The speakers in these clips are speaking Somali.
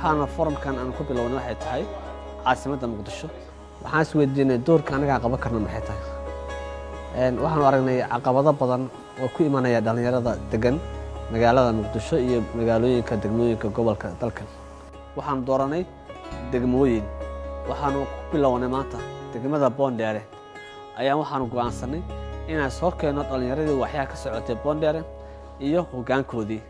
waxaana forumkan aan ku bilownay waxay tahay caasimadda Muqdisho waxaan is weydiinay doorka anaga qaban karno maxay tahay waxaan aragnay caqabado badan oo ku imanaya dhalinyarada degan magaalada Muqdisho iyo magaalooyinka degmooyinka gobolka dalka waxaan dooranay degmooyin waxaan ku bilownay maanta degmada Boondere ayaan waxaan go'aansanay inaan soo keeno dhalinyaradii waxyaa ka socotay Boondere iyo hoggaankoodii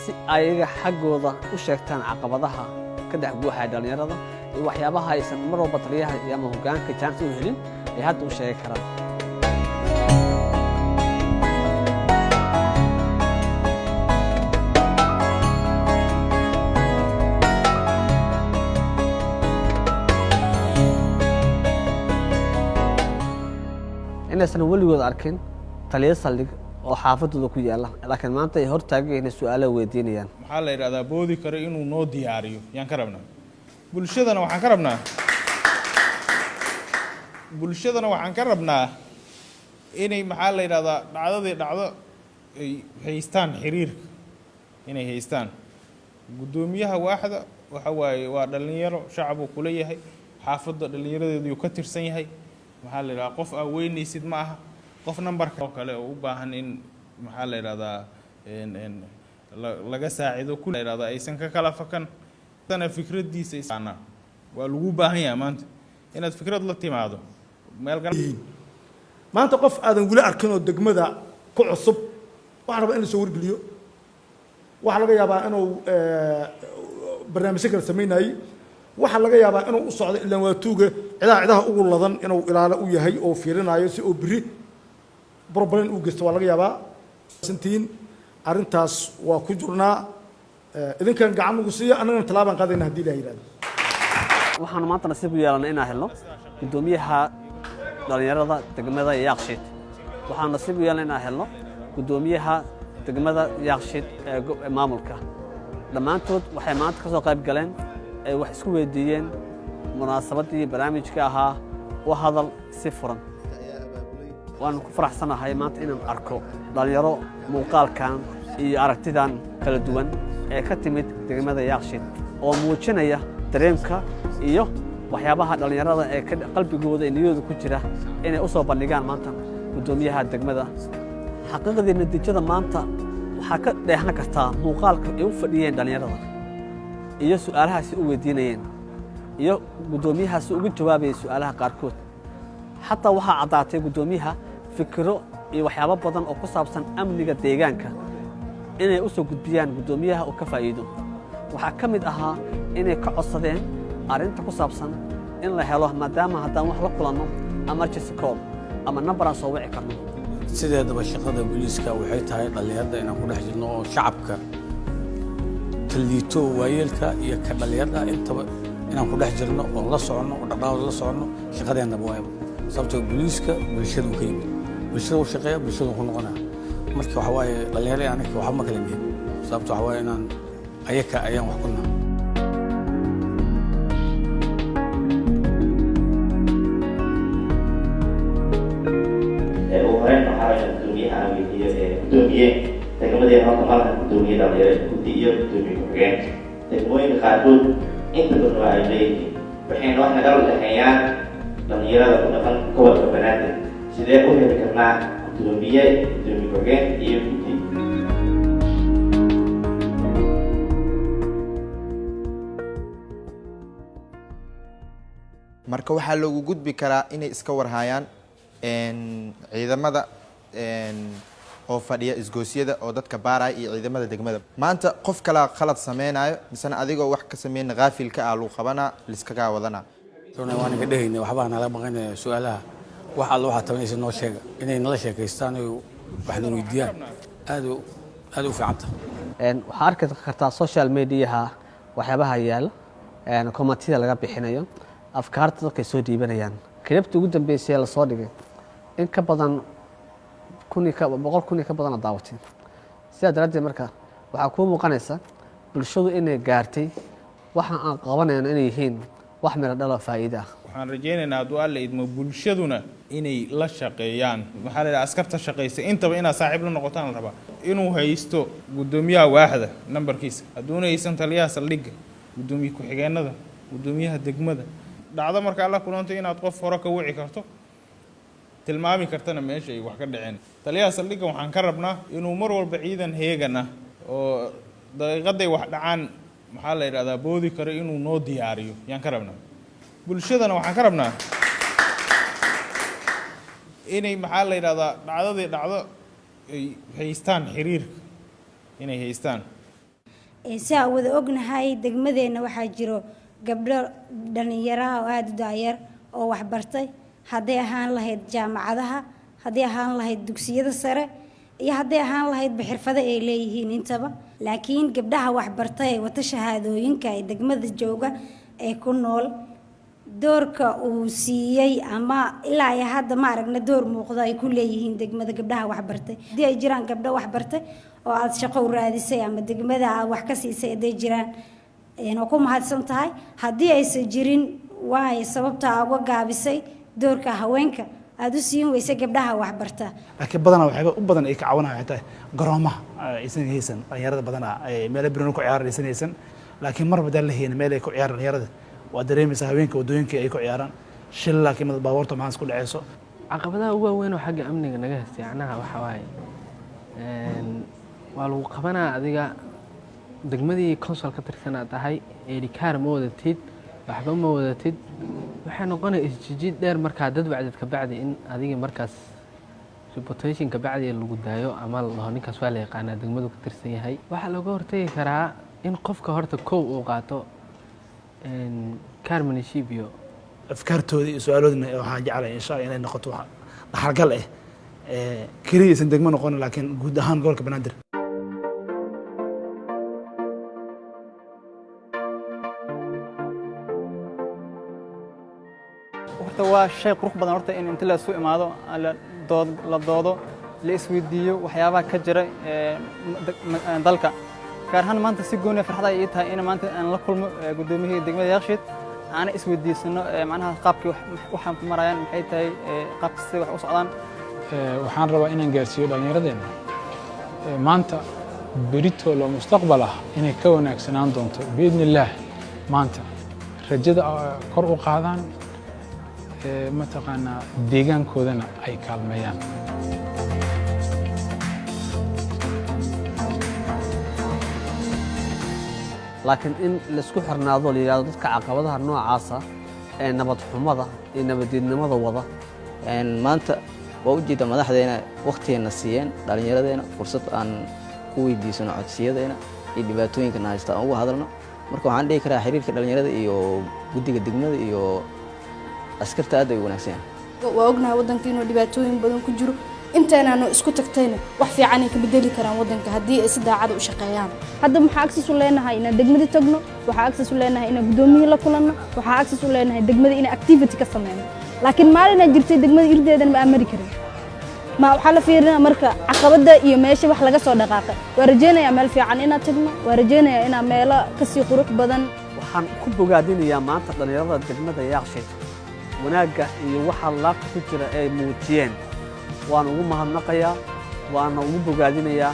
si ayaga xaggooda u sheegtaan caqabadaha ka dhex guuxaya dhalinyarada iyo waxyaabaha aysan mar walba taliyaha ama hoggaanka chance u helin ay hadda u sheegi karaan inaysan weligood arkin taliye saldhig oo xaafadooda ku yaala laakiin maanta ay hortaagayeen su'aalo weydiinayaan maxaa la yiraahdaa boodi karo inuu noo diyaariyo yaan ka rabnaa bulshadana waxaan ka rabnaa inay maxaa la yiraahdaa dhacdo ay haystaan xiriirka inay haystaan gudoomiyaha waaxda waxa waaye waa dhalinyaro shacab uu kula yahay xaafadda dhalinyaradeedu uu ka tirsan yahay maxaa la yiraahdaa qof aan weynaysid ma aha qof numberka kale oo u baahan in maxaa la yiraahdaa laga saacido ku la yiraahdaa aysan ka kala fakan sana fikradiisa isana waa lagu baahan yahay maanta inaad fikrad la timaado meel maanta qof aadan wali arkin oo degmada ku cusub waxa raba in la soo wargeliyo waxa laga yaabaa inuu barnaamijyo kala sameynayay waxa laga yaabaa inuu u socdo ilaa waa tuuga ciidaha ugu ladan inuu ilaalo u yahay oo fiirinayo si oo biri problem u geysto waa laga yaabaa santiin arintaas waa ku jirnaa idinkan gacan ugu siiya anagana talaabaan qaadayna hadii la yiraahdo waxaan maanta nasiib u yeelanay inaan helno gudoomiyaha dhalinyarada degmada Yaaqshiid waxaan nasiib u yeelanay inaan helno gudoomiyaha degmada Yaaqshiid ee maamulka dhamaantood waxay maanta ka soo qayb galeen ay wax isku weydiiyeen munaasabadii barnaamijka ahaa oo hadal si furan waan ku faraxsanahay maanta inaan arko dhalinyaro muuqaalkan iyo aragtidan kala duwan ee ka timid degmada Yaaqshiid oo muujinaya dareemka iyo waxyaabaha dhalinyarada ee qalbigooda iyo niyadooda ku jira inay u soo bandhigaan maanta gudoomiyaha degmada xaqiiqdii natiijada maanta waxa ka dheehna kartaa muuqaalka ay u fadhiyeen dhalinyarada iyo su'aalahaasi u weydiinayeen iyo gudoomiyahaasi ugu jawaabayay su'aalaha qaarkood xataa waxa cadaatay gudoomiyaha fikiro iyo waxyaabo badan oo ku saabsan amniga deegaanka inay u soo gudbiyaan gudoomiyaha oo ka faa'iido waxa ka mid ahaa inay ka codsadeen arinta ku saabsan in la helo maadaama haddaan wax la kulanno emergency call ama number aan soo wici karno sideedaba shaqada booliiska waxay tahay dhalinyarada inaan ku dhex jirno oo shacabka taliito waayeelka iyo ka dhalinyarada intaba inaan ku dhex jirno oo la socono oo dhaqaale la socono shaqadeena waa sababtoo booliiska bulshadu ka yimid bulshadu shaqeeya bulshadu ku noqonaa marka waxa waaye dhalinyarada anaga waxa ma kala yihiin sababtoo waxa waaye inaan ayaan wax ku nahay gudoomiye degmadii halka malaha gudoomiye dhalinyarada guddi iyo gudoomiye ku-xigeen degmooyinka qaarkood inta badan waa ay leeyihiin waxayna wax nagala dhexeeyaan dhalinyarada ku dhaqan gobolka banaadir sidee u heli karnaa gudoomiye gudoomiye ku-xigeen iyo guddi marka waxaa loogu gudbi karaa inay iska warhayaan ciidamada oo fadhiya isgoosiyada oo dadka baaraya iyo ciidamada degmada maanta qof kala khalad sameynayo misana adigoo wax ka sameeyna qaafilka ah lagu qabanaa liskaga wadanaa waan ka dhahaynaa waxba nala maqanay su'aalaha wax alla waxa tabanaysa noo sheega inay nala sheekaystaan oo wax na weydiiyaan aad u fiicanta waxa arki kartaa social media waxyaabaha yaal commentida laga bixinayo afkaarta dadka soo dhiibanayaan kilibta ugu dambeysay la soo dhigay in ka badan boqol kun ka badan daawatay sida daradeed marka waxa ku muuqanaysa bulshadu inay gaartay waxa aan qabanayno inay yihiin wax meel dhalo faa'iido ah waxaan rajaynaynaa hadduu alla idmo bulshaduna inay la shaqeeyaan maxaa la yidhaha askarta shaqaysa intaba inaad saaxiib la noqotaan la rabaa inuu haysto gudoomiyaha waaxda nambarkiisa hadduuna haysan taliyaha saldhigga guddoomiye ku-xigeenada guddoomiyaha degmada dhacdo markaa la kulanto inaad qof hore ka wici karto tilmaami kartana meesha ay wax ka dhaceen taliyaha saldhigga waxaan ka rabnaa inuu mar walba ciidan heegan ah oo daqiiqaday wax dhacaan maxaa la yidhahdaa boodi karo inuu noo diyaariyo yaan ka rabnaa bulshadana waxaan ka rabnaa inay maxaa la yidhahdaa dhacdadii dhacdo ay haystaan xiriirka inay haystaan si aan wada ognahay degmadeenna waxaa jiro gabdho dhalinyaraha oo aada u daayar oo waxbartay hadday ahaan lahayd jaamacadaha hadday ahaan lahayd dugsiyada sare iyo hadday ahaan lahaydba xirfado ay leeyihiin intaba laakiin gabdhaha waxbartay ee wata shahaadooyinka ee degmada jooga ee ku nool doorka uu siiyey ama ilaa ay hadda ma aragna door muuqda ay ku leeyihiin degmada gabdhaha waxbartay haddii ay jiraan gabdho waxbartay oo aad shaqo u raadisay ama degmada aad wax ka siisay hadday jiraan oo ku mahadsan tahay haddii aysan jirin waay sababta uga gaabisay doorka haweenka aad u siin weysay gabdhaha waxbarta laakiin badanaa waxyaaba u badan ay ka caawinayaan xitaa garoomaha aysan haysan dhalinyarada badanaa meelo birino ku ciyaaraan aysan haysan laakiin marba daan la hayna meel ay ku ciyaaraan dhalinyarada waa dareemaysaa haweenka waddooyinka ay ku ciyaaraan shil laakiin baabuurta maxaas ku dhaceyso caqabadaha ugu waaweyn oo xagga amniga naga haystay macnaha waxa waaye waa lagu qabanaa adiga degmadii consol ka tirsan aad tahay eedhikaar ma wadatid waxba ma wadatid waxay noqonaya isjijiid dheer markaa dad wacdid ka bacdi in adiga markaas reputation ka bacdi lagu daayo ama laho ninkaas waa la yaqaanaa degmadu ka tirsan yahay waxaa looga hortagi karaa in qofka horta kow uu qaato kaarmanishib iyo afkaartooda iyo su-aaloodna waxaan jeclay insha allah inay noqoto wax dhaxalgal ah keliya aysan degmo noqon laakiin guud ahaan gobolka banaadir horta waa shay qurux badan horta in inta la isu imaado la doodo la isweydiiyo waxyaabaha ka jira dalka gaar ahaan maanta si gooni farxad ay tahay in maanta aan la kulmo gudoomiyihii degmada Yaaqshiid aan isweydiisano macnaha qaabkii waxaan ku marayaan maxay tahay qaabka si wax u socdaan waxaan rabaa inaan gaarsiiyo dhallinyaradeenna maanta berito loo mustaqbal ah inay ka wanaagsanaan doonto biidnillaah maanta rajada kor u qaadaan mataqaanaa deegaankoodana ay kaalmeeyaan laakiin in la isku xirnaado la yiraahdo dadka caqabadaha noocaasa ee nabad xumada iyo nabaddiidnimada wada maanta waa u jeeda madaxdeena waqtigeena siiyeen dhallinyaradeena fursad aan ku weydiisano codsiyadeena iyo dhibaatooyinkana haysta aan uga hadalno marka waxaan dhihi karaa xiriirka dhallinyarada iyo guddiga degmada iyo askarta aad ay u wanaagsan waa ognahay waddanka inuu dhibaatooyin badan ku jiro intaynaanu isku tagtayna wax fiican ay ka bedeli karaan waddanka haddii ay si daacad u shaqeeyaan hadda maxaa access u leenahay inaan degmada tagno waxaa access u leenahay inaan gudoomiyihii la kulanno waxaa access u leenahay degmada inaan activity ka sameyno laakiin maalinaa jirtay degmada irdeedan ma amari karin ma waxaa la fiirinaa marka caqabada iyo meesha wax laga soo dhaqaaqay waa rajeynayaa meel fiican inaad tagno waa rajeynayaa inaan meelo kasii qurux badan waxaan ku bogaadinayaa maanta dhallinyarada degmada Yaaqshiid wanaagga iyo waxa laabta ku jira ay muujiyeen waan ugu mahadnaqayaa waana ugu bogaadinayaa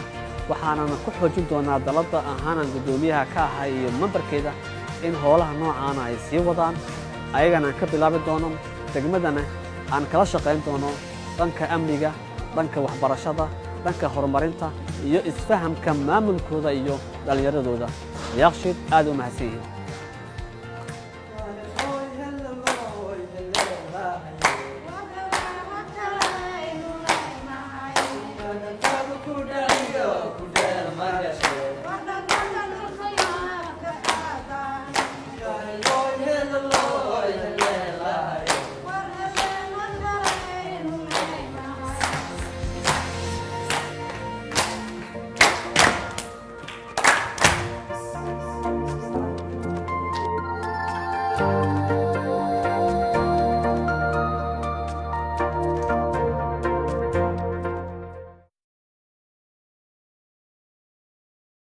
waxaanana ku xoojin doonaa dalada ahaanan gudoomiyaha ka ahay iyo membarkeeda in howlaha noocaana ay sii wadaan ayagana aan ka bilaabi doono degmadana aan kala shaqayn doono dhanka amniga dhanka waxbarashada dhanka horumarinta iyo isfahamka maamulkooda iyo dhallinyaradooda Yaaqshiid aad u mahadsan yihiin Thank you.